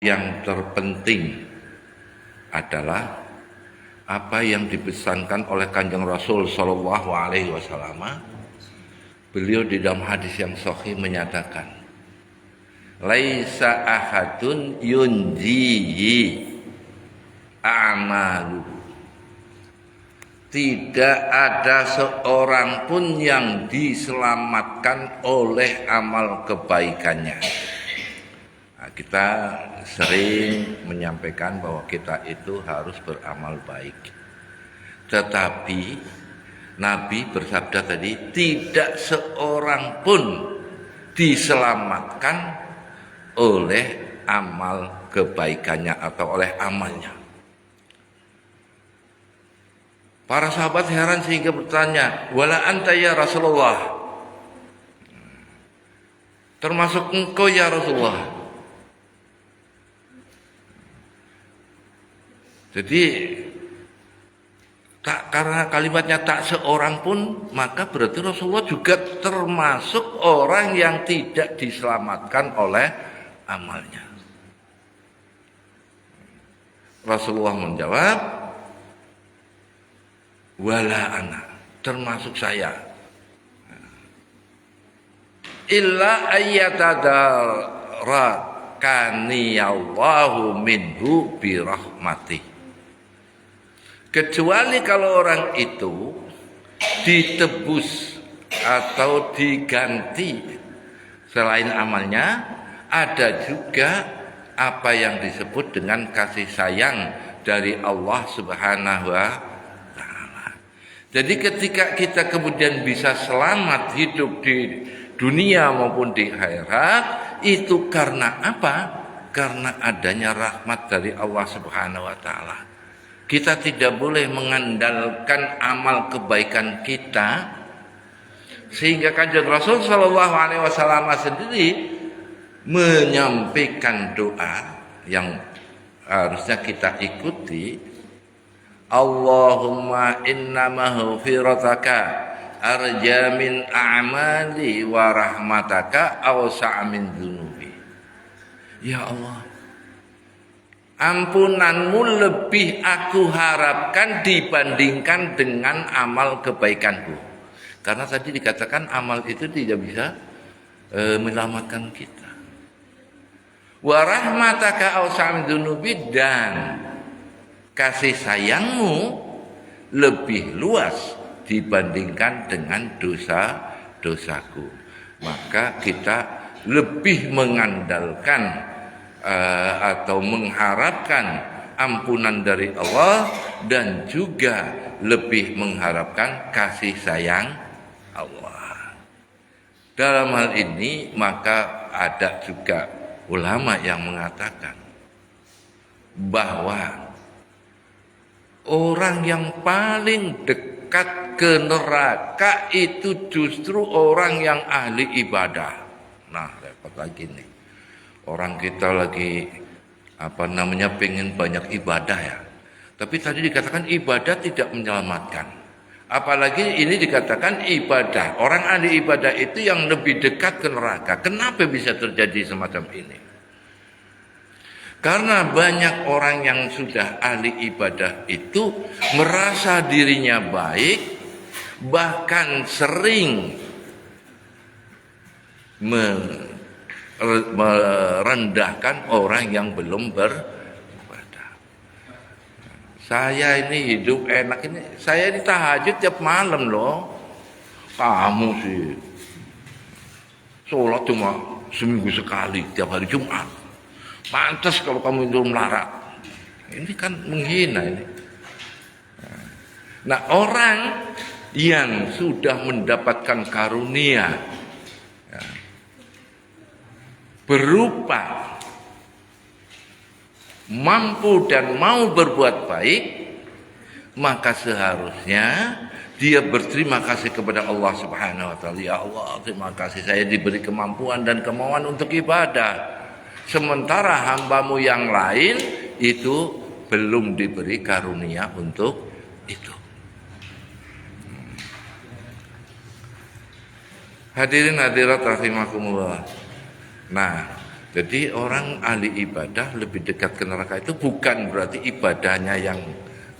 Yang terpenting adalah apa yang dipesankan oleh Kanjeng Rasul Shallallahu Alaihi Wasallam. Beliau di dalam hadis yang sahih menyatakan, laisa ahadun yunjihi amalu. Tidak ada seorang pun yang diselamatkan oleh amal kebaikannya. Nah, kita sering menyampaikan bahwa kita itu harus beramal baik. Tetapi Nabi bersabda tadi, tidak seorang pun diselamatkan oleh amal kebaikannya atau oleh amalnya. Para sahabat heran sehingga bertanya, wala anta ya Rasulullah, termasuk engkau ya Rasulullah. Jadi karena kalimatnya tak seorang pun, maka berarti Rasulullah juga termasuk orang yang tidak diselamatkan oleh amalnya. Rasulullah menjawab, wala ana, termasuk saya. Illa ayyatadarakani Allahu minhu birahmatih. Kecuali kalau orang itu ditebus atau diganti selain amalnya, ada juga apa yang disebut dengan kasih sayang dari Allah Subhanahu wa Ta'ala. Jadi ketika kita kemudian bisa selamat hidup di dunia maupun di akhirat, itu karena apa? Karena adanya rahmat dari Allah Subhanahu wa Ta'ala. Kita tidak boleh mengandalkan amal kebaikan kita, sehingga Kanjeng Rasul Shallallahu Alaihi Wasallam sendiri menyampaikan doa yang harusnya kita ikuti. Allahumma inna maghfirataka arja min a'mali wa rahmataka awsa'a min dzunubi. Ya Allah, ampunanmu lebih aku harapkan dibandingkan dengan amal kebaikanku. Karena tadi dikatakan amal itu tidak bisa menyelamatkan kita. Wa rahmataka awsa'a min dzunubi, dan kasih sayangmu lebih luas dibandingkan dengan dosa-dosaku. Maka kita lebih mengandalkan atau mengharapkan ampunan dari Allah, dan juga lebih mengharapkan kasih sayang Allah. Dalam hal ini maka ada juga ulama yang mengatakan bahwa orang yang paling dekat ke neraka itu justru orang yang ahli ibadah. Nah, repot lagi nih. Orang kita lagi pengen banyak ibadah ya. Tapi tadi dikatakan ibadah tidak menyelamatkan. Apalagi ini dikatakan ibadah. Orang ahli ibadah itu yang lebih dekat ke neraka. Kenapa bisa terjadi semacam ini? Karena banyak orang yang sudah ahli ibadah itu merasa dirinya baik, bahkan sering merendahkan orang yang belum beribadah. Saya ini hidup enak ini, saya ini tahajud tiap malam loh. Kamu sih sholat cuma seminggu sekali, tiap hari Jumat. Pantas kalau kamu itu melarat. Ini kan menghina ini. Nah, orang yang sudah mendapatkan karunia berupa mampu dan mau berbuat baik, maka seharusnya dia berterima kasih kepada Allah Subhanahu wa Ta'ala. Ya Allah, terima kasih saya diberi kemampuan dan kemauan untuk ibadah. Sementara hambamu yang lain itu belum diberi karunia untuk itu. Hadirin hadirat rahimakumullah. Nah, Jadi orang ahli ibadah lebih dekat ke neraka itu bukan berarti ibadahnya yang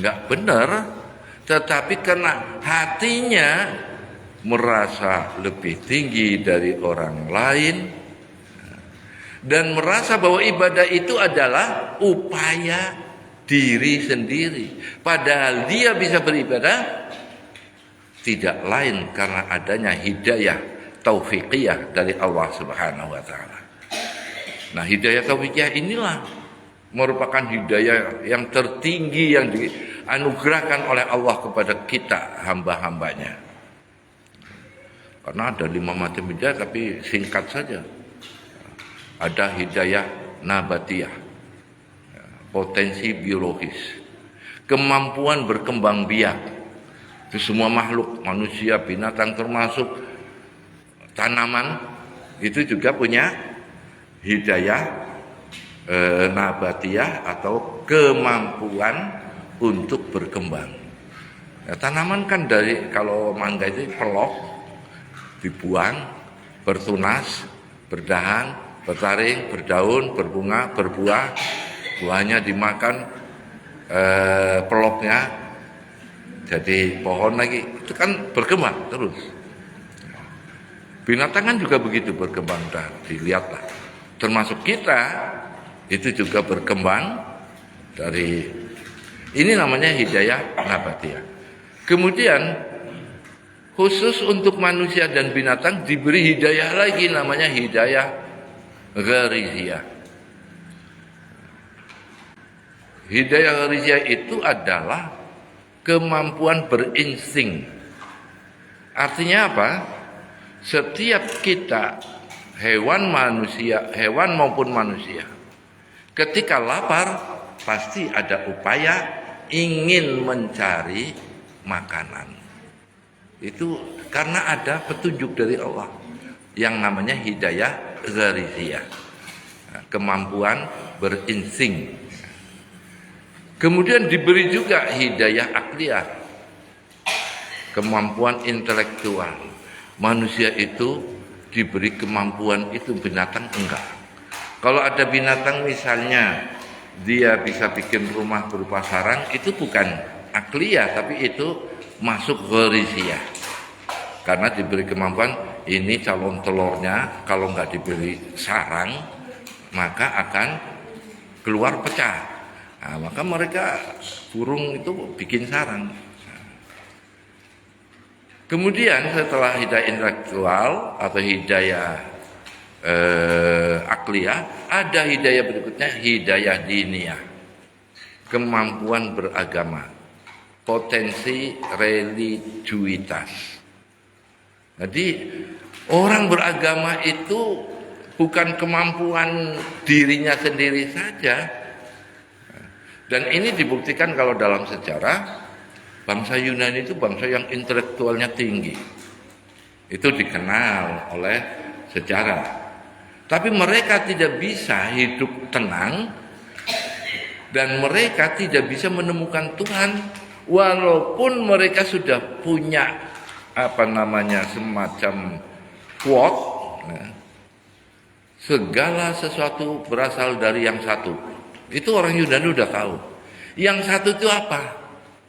nggak benar, tetapi karena hatinya merasa lebih tinggi dari orang lain dan merasa bahwa ibadah itu adalah upaya diri sendiri. Padahal dia bisa beribadah tidak lain karena adanya hidayah taufiqiyah dari Allah Subhanahu wa taala. Nah, hidayah taufiqiyah inilah merupakan hidayah yang tertinggi yang dianugerahkan oleh Allah kepada kita hamba-hambanya. Karena ada 5 macam hidayah tapi singkat saja. Ada hidayah nabatiyah, potensi biologis, kemampuan berkembang biak. Itu semua makhluk, manusia, binatang termasuk tanaman itu juga punya hidayah nabatiyah atau kemampuan untuk berkembang. Ya, tanaman kan dari kalau mangga itu pelok dibuang, bertunas, berdahan, bertaring, berdaun, berbunga, berbuah, buahnya dimakan, peloknya jadi pohon lagi. Itu kan berkembang terus. Binatang kan juga begitu berkembang, dilihatlah. Termasuk kita itu juga berkembang dari ini namanya hidayah nabatiyah. Kemudian khusus untuk manusia dan binatang diberi hidayah lagi namanya hidayah ghariziyah. Hidayah ghariziyah itu adalah kemampuan berinsting. Artinya apa? Setiap kita hewan maupun manusia ketika lapar pasti ada upaya ingin mencari makanan. Itu karena ada petunjuk dari Allah yang namanya hidayah ghariziyah, kemampuan berinsting. Kemudian diberi juga hidayah akliyah, kemampuan intelektual. Manusia itu diberi kemampuan itu, binatang enggak. Kalau ada binatang misalnya dia bisa bikin rumah berupa sarang, itu bukan akliyah tapi itu masuk ghariziyah. Karena diberi kemampuan, ini calon telurnya kalau enggak diberi sarang maka akan keluar pecah. Nah, maka mereka burung itu bikin sarang. Kemudian setelah hidayah intelektual atau hidayah akliyah, ada hidayah berikutnya hidayah diniyah, kemampuan beragama, potensi religiusitas. Jadi orang beragama itu bukan kemampuan dirinya sendiri saja. Dan ini dibuktikan kalau dalam sejarah bangsa Yunani itu bangsa yang intelektualnya tinggi. Itu dikenal oleh sejarah. Tapi mereka tidak bisa hidup tenang dan mereka tidak bisa menemukan Tuhan walaupun mereka sudah punya semacam quote, segala sesuatu berasal dari yang satu. Itu orang Yunani udah tahu. Yang satu itu apa?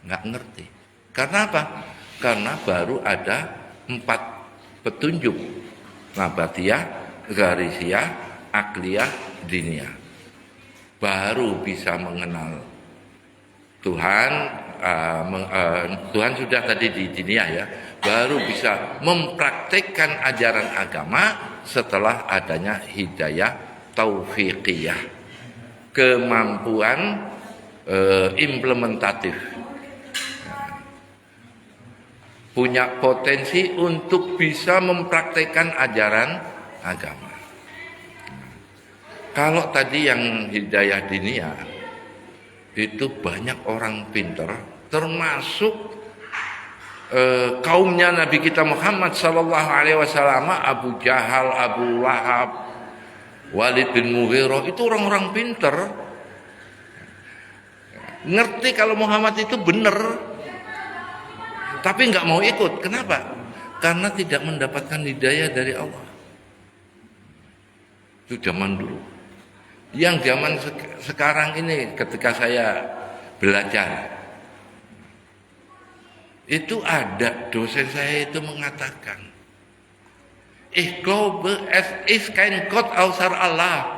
Nggak ngerti. Karena apa? Karena baru ada 4 petunjuk, nabatiyah, ghariziyah, akliyah, diniyah. Baru bisa mengenal Tuhan. Tuhan sudah tadi di diniyah ya. Baru bisa mempraktekkan ajaran agama setelah adanya hidayah taufiqiyah, kemampuan implementatif, punya potensi untuk bisa mempraktekkan ajaran agama. Kalau tadi yang hidayah diniyah itu banyak orang pintar, termasuk kaumnya Nabi kita Muhammad sallallahu alaihi wasallam, Abu Jahal, Abu Lahab, Walid bin Mughirah, itu orang-orang pintar. Ngerti kalau Muhammad itu benar, tapi nggak mau ikut. Kenapa? Karena tidak mendapatkan hidayah dari Allah. Itu zaman dulu. Yang zaman sekarang ini ketika saya belajar, itu ada dosen saya itu mengatakan, ich glaube es ist kein Gott außer Allah.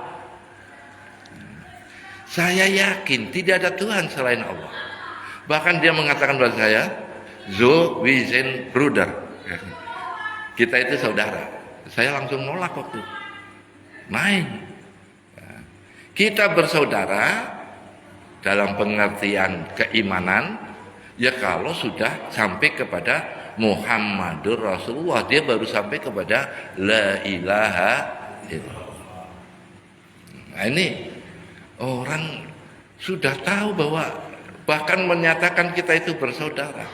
Saya yakin tidak ada Tuhan selain Allah. Bahkan dia mengatakan kepada saya, so we sind Bruder. Kita itu saudara. Saya langsung nolak waktu. Main. Kita bersaudara dalam pengertian keimanan, ya kalau sudah sampai kepada Muhammadur Rasulullah, dia baru sampai kepada la ilaha illallah. Nah ini orang sudah tahu bahwa bahkan menyatakan kita itu bersaudara.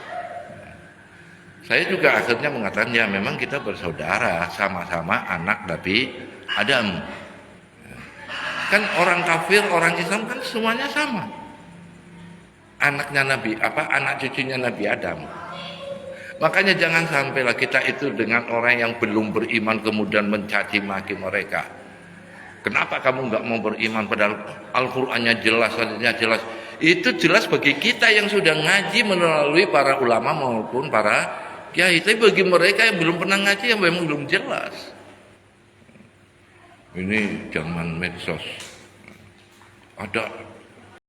Saya juga akhirnya mengatakan ya memang kita bersaudara, sama-sama anak Nabi Adam. Kan orang kafir, orang Islam kan semuanya sama. Anaknya Nabi, anak cucunya Nabi Adam. Makanya jangan sampailah kita itu dengan orang yang belum beriman kemudian mencaci maki mereka. Kenapa kamu nggak mau beriman padahal Al-Qur'annya jelas, hadisnya jelas. Itu jelas bagi kita yang sudah ngaji melalui para ulama maupun para kiai. Tapi bagi mereka yang belum pernah ngaji yang memang belum jelas. Ini zaman medsos. Ada